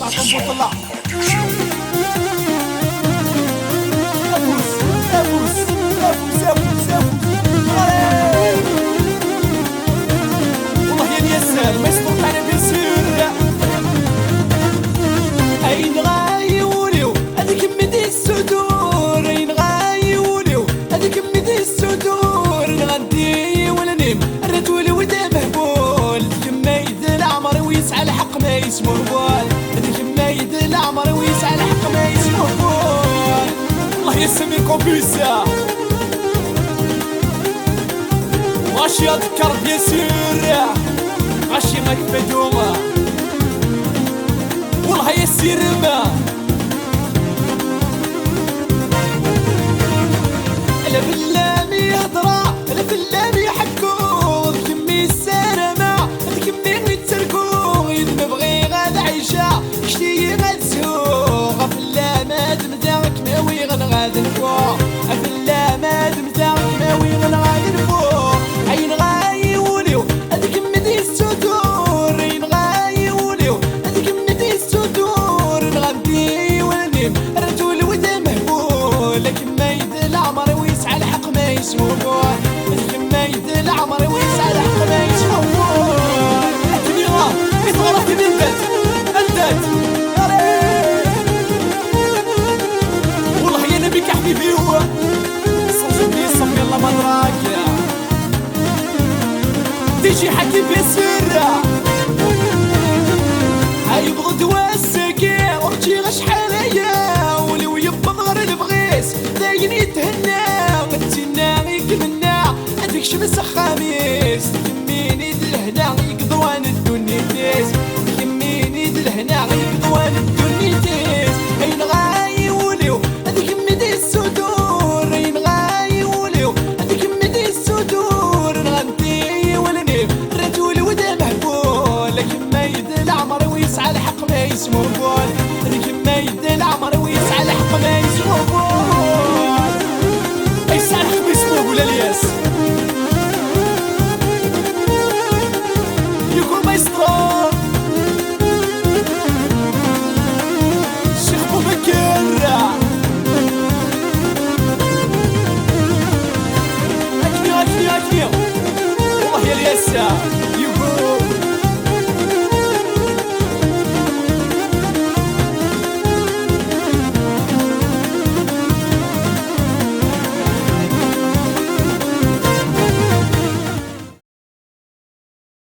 معكم بطلع افوز افوز افوز افوز افوز والله يا ياسر ما يصدق على بيسير اين غايوليو هذيك مدي الصدور اين غايوليو هذيك مدي الصدور غندي ولا نيم الرجل ودا مهبول كما يد العمر ويسعى الحق ما يسمو بول كما يد العمر ويسعى الحق ما يسمو بول الله يسمي كوبيسا ماشي اذكر بيسير ماشي مكبدومه والله يسير ما لا بالله هضرة لا بالله حكو كمي السلامة كمي يتسرقو إذا نبغي غاد عيشة شتي غتسوق أفلا ما دمتاك ماوي غنغاد نفوق أفلا ما دمتاك ماوي غنغاد نفوق عين غايوليو هذيك مدي الصدور عين غايوليو هذيك مدي الصدور نغدي ونيم الرجل ودا مهبول لكن ما يد العمر ويسعى الحق ما يسمو بول لكن ما يد العمر ويسعى الحق ما يسمو بول أتني غا إتغرفت من بيت أندت والله يا نبيك حبيبي هو صوصني صم يلا مدراك تيجي حكي بسر هاي بغدوة السكين ورجي غش حاليا ولو يبقى ظهر البغيس داين يتهنى قدتنا يكمنا هديك شمس خميس كميني دلهنا يقضوان الدنيا تيس كميني دلهنا يقضوان الدنيا تيس اين غايوليو هديك مدي الصدور اين غايوليو هديك مدي الصدور نغنتي ولا نيم الرجل ودا مهبول لكن ما يد العمر ويسعى الحق ما يسمو بول لكن ما يد العمر ويسعى الحق ما يسمو بول يسعى الحق ما يسمو بول الياس يقول ما يسطر